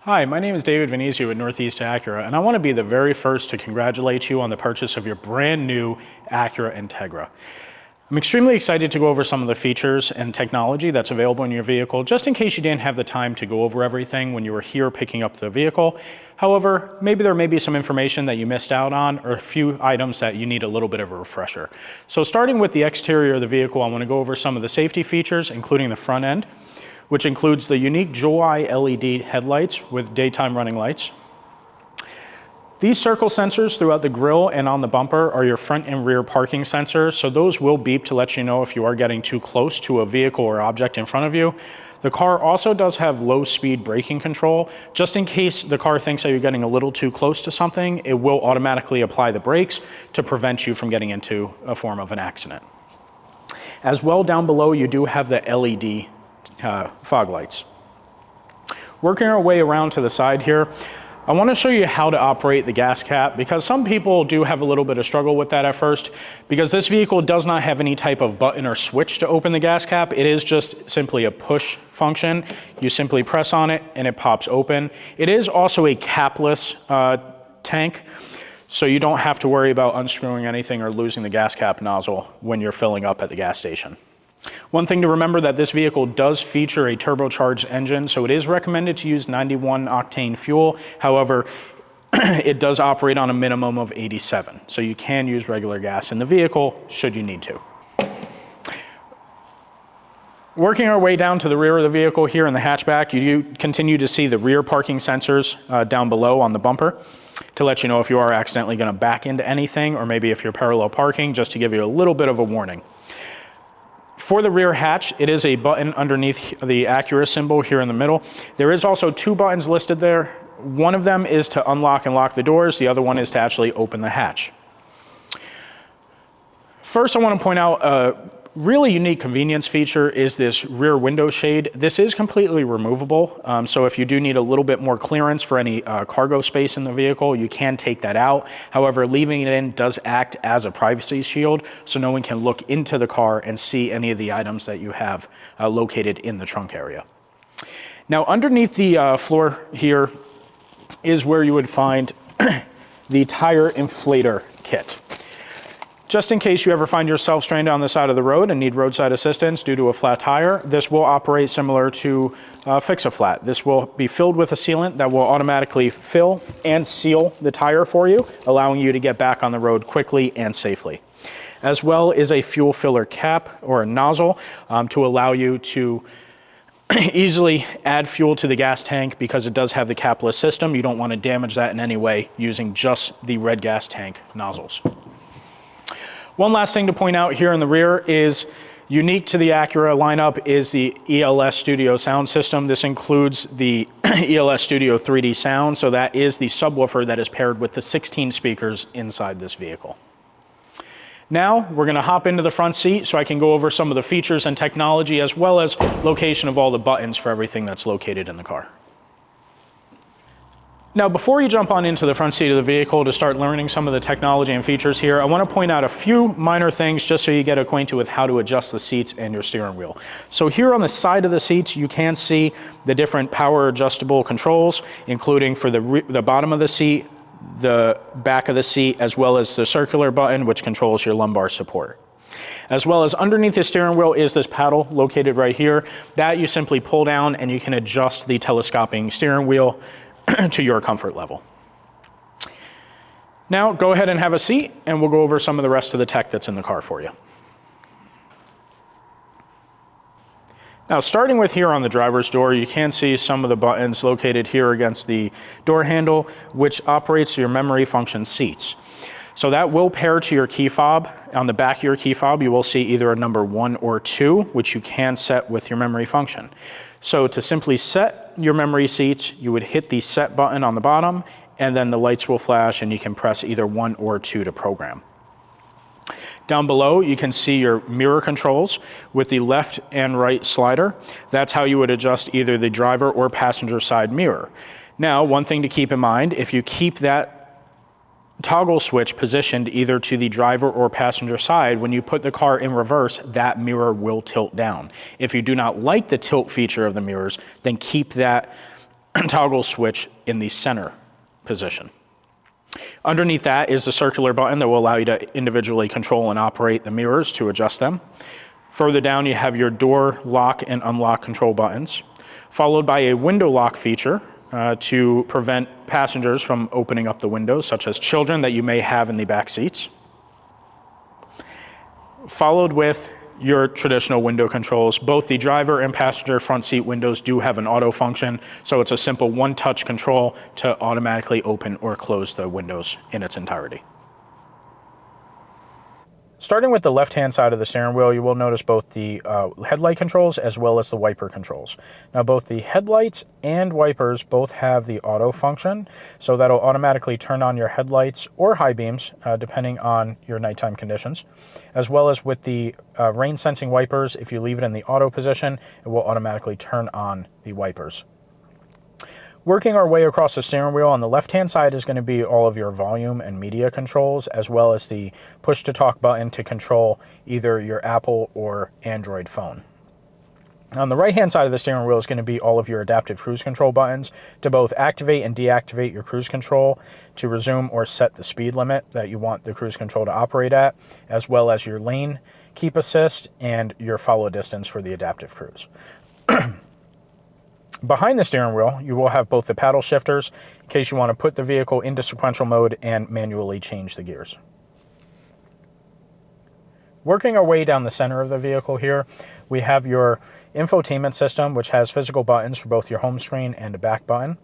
Hi, my name is David Venezia with Northeast Acura, and I want to be the very first to congratulate you on the purchase of your brand new Acura Integra. I'm extremely excited to go over some of the features and technology that's available in your vehicle, just in case you didn't have the time to go over everything when you were here picking up the vehicle. However, maybe there may be some information that you missed out on or a few items that you need a little bit of a refresher. So starting with the exterior of the vehicle, I want to go over some of the safety features, including the front end, which includes the unique Joy LED headlights with daytime running lights. These circle sensors throughout the grille and on the bumper are your front and rear parking sensors, so those will beep to let you know if you are getting too close to a vehicle or object in front of you. The car also does have low speed braking control. Just in case the car thinks that you're getting a little too close to something, it will automatically apply the brakes to prevent you from getting into a form of an accident. As well, down below you do have the LED fog lights. Working our way around to the side here, I want to show you how to operate the gas cap, because some people do have a little bit of struggle with that at first, because this vehicle does not have any type of button or switch to open the gas cap. It is just simply a push function. You simply press on it and it pops open. It is also a capless tank, so you don't have to worry about unscrewing anything or losing the gas cap nozzle when you're filling up at the gas station. One thing to remember, that this vehicle does feature a turbocharged engine, so it is recommended to use 91 octane fuel. However, it does operate on a minimum of 87, so you can use regular gas in the vehicle should you need to. Working our way down to the rear of the vehicle here in the hatchback, you do continue to see the rear parking sensors down below on the bumper to let you know if you are accidentally going to back into anything, or maybe if you're parallel parking, just to give you a little bit of a warning. For the rear hatch, it is a button underneath the Acura symbol here in the middle. There is also two buttons listed there. One of them is to unlock and lock the doors. The other one is to actually open the hatch. First, I want to point out a really unique convenience feature is this rear window shade. This is completely removable, so if you do need a little bit more clearance for any cargo space in the vehicle, you can take that out. However, leaving it in does act as a privacy shield, so no one can look into the car and see any of the items that you have located in the trunk area. Now, underneath the floor here is where you would find the tire inflator kit. Just in case you ever find yourself stranded on the side of the road and need roadside assistance due to a flat tire, this will operate similar to Fix-A-Flat. This will be filled with a sealant that will automatically fill and seal the tire for you, allowing you to get back on the road quickly and safely. As well as a fuel filler cap or a nozzle to allow you to easily add fuel to the gas tank, because it does have the capless system. You don't want to damage that in any way using just the red gas tank nozzles. One last thing to point out here in the rear is unique to the Acura lineup is the ELS Studio sound system. This includes the ELS Studio 3D sound, so that is the subwoofer that is paired with the 16 speakers inside this vehicle. Now we're going to hop into the front seat so I can go over some of the features and technology, as well as location of all the buttons for everything that's located in the car. Now, before you jump on into the front seat of the vehicle to start learning some of the technology and features here, I want to point out a few minor things just so you get acquainted with how to adjust the seats and your steering wheel. So here on the side of the seats, you can see the different power adjustable controls, including for the bottom of the seat, the back of the seat, as well as the circular button, which controls your lumbar support. As well as underneath the steering wheel is this paddle located right here that you simply pull down and you can adjust the telescoping steering wheel to your comfort level. Now go ahead and have a seat and we'll go over some of the rest of the tech that's in the car for you. Now, starting with here on the driver's door, you can see some of the buttons located here against the door handle, which operates your memory function seats. So that will pair to your key fob. On the back of your key fob, you will see either a number 1 or 2, which you can set with your memory function. So to simply set your memory seats, you would hit the set button on the bottom, and then the lights will flash and you can press either 1 or 2 to program. Down below, you can see your mirror controls with the left and right slider. That's how you would adjust either the driver or passenger side mirror. Now, one thing to keep in mind, if you keep that toggle switch positioned either to the driver or passenger side, when you put the car in reverse, that mirror will tilt down. If you do not like the tilt feature of the mirrors, then keep that toggle switch in the center position. Underneath that is the circular button that will allow you to individually control and operate the mirrors to adjust them. Further down, you have your door lock and unlock control buttons, followed by a window lock feature to prevent passengers from opening up the windows, such as children that you may have in the back seats. Followed with your traditional window controls. Both the driver and passenger front seat windows do have an auto function, so it's a simple one-touch control to automatically open or close the windows in its entirety. Starting with the left-hand side of the steering wheel, you will notice both the headlight controls as well as the wiper controls. Now, both the headlights and wipers both have the auto function, so that'll automatically turn on your headlights or high beams, depending on your nighttime conditions, as well as with the rain-sensing wipers. If you leave it in the auto position, it will automatically turn on the wipers. Working our way across the steering wheel, on the left-hand side is going to be all of your volume and media controls, as well as the push-to-talk button to control either your Apple or Android phone. On the right-hand side of the steering wheel is going to be all of your adaptive cruise control buttons to both activate and deactivate your cruise control, to resume or set the speed limit that you want the cruise control to operate at, as well as your lane keep assist and your follow distance for the adaptive cruise. Behind the steering wheel, you will have both the paddle shifters in case you want to put the vehicle into sequential mode and manually change the gears. Working our way down the center of the vehicle here, we have your infotainment system, which has physical buttons for both your home screen and a back button.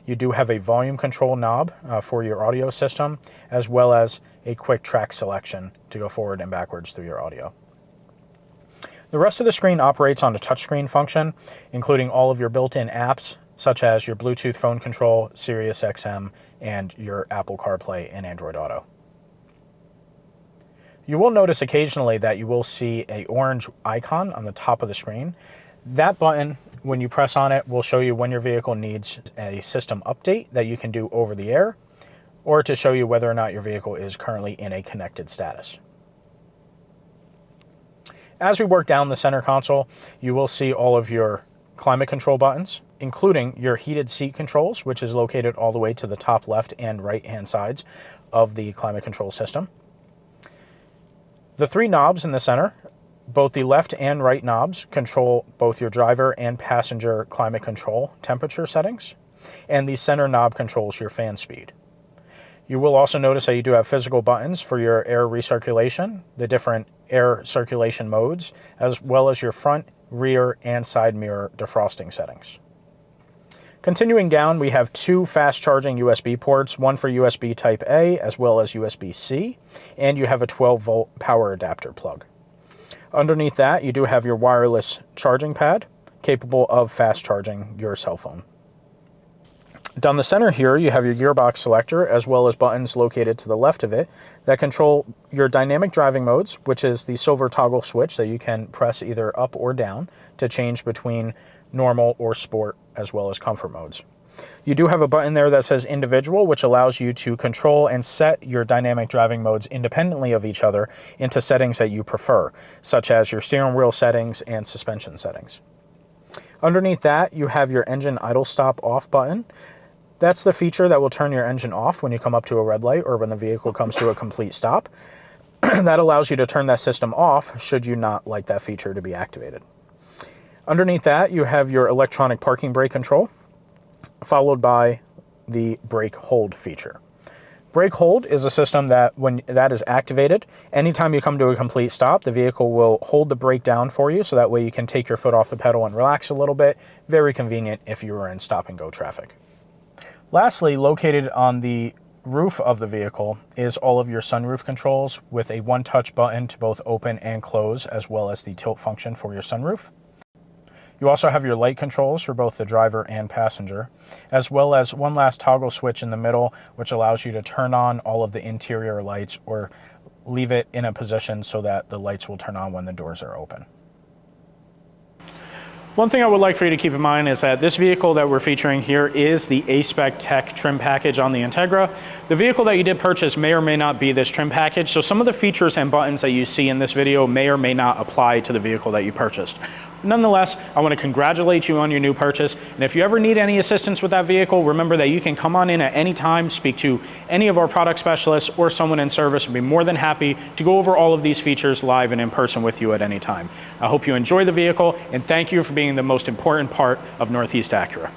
You do have a volume control knob for your audio system, as well as a quick track selection to go forward and backwards through your audio. The rest of the screen operates on a touchscreen function, including all of your built-in apps, such as your Bluetooth phone control, Sirius XM, and your Apple CarPlay and Android Auto. You will notice occasionally that you will see an orange icon on the top of the screen. That button, when you press on it, will show you when your vehicle needs a system update that you can do over the air, or to show you whether or not your vehicle is currently in a connected status. As we work down the center console, you will see all of your climate control buttons, including your heated seat controls, which is located all the way to the top left and right hand sides of the climate control system. The three knobs in the center, both the left and right knobs, control both your driver and passenger climate control temperature settings, and the center knob controls your fan speed. You will also notice that you do have physical buttons for your air recirculation, the different air circulation modes, as well as your front, rear, and side mirror defrosting settings. Continuing down, we have two fast charging USB ports, one for USB Type A as well as USB-C, and you have a 12-volt power adapter plug. Underneath that, you do have your wireless charging pad, capable of fast charging your cell phone. Down the center here, you have your gearbox selector, as well as buttons located to the left of it that control your dynamic driving modes, which is the silver toggle switch that you can press either up or down to change between normal or sport, as well as comfort modes. You do have a button there that says individual, which allows you to control and set your dynamic driving modes independently of each other into settings that you prefer, such as your steering wheel settings and suspension settings. Underneath that, you have your engine idle stop off button. That's the feature that will turn your engine off when you come up to a red light or when the vehicle comes to a complete stop. That allows you to turn that system off should you not like that feature to be activated. Underneath that, you have your electronic parking brake control, followed by the brake hold feature. Brake hold is a system that when that is activated, anytime you come to a complete stop, the vehicle will hold the brake down for you, so that way you can take your foot off the pedal and relax a little bit. Very convenient if you are in stop and go traffic. Lastly, located on the roof of the vehicle is all of your sunroof controls with a one-touch button to both open and close, as well as the tilt function for your sunroof. You also have your light controls for both the driver and passenger, as well as one last toggle switch in the middle, which allows you to turn on all of the interior lights or leave it in a position so that the lights will turn on when the doors are open. One thing I would like for you to keep in mind is that this vehicle that we're featuring here is the A-Spec Tech trim package on the Integra. The vehicle that you did purchase may or may not be this trim package, so some of the features and buttons that you see in this video may or may not apply to the vehicle that you purchased. Nonetheless, I want to congratulate you on your new purchase. And if you ever need any assistance with that vehicle, remember that you can come on in at any time, speak to any of our product specialists or someone in service, and be more than happy to go over all of these features live and in person with you at any time. I hope you enjoy the vehicle, and thank you for being the most important part of Northeast Acura.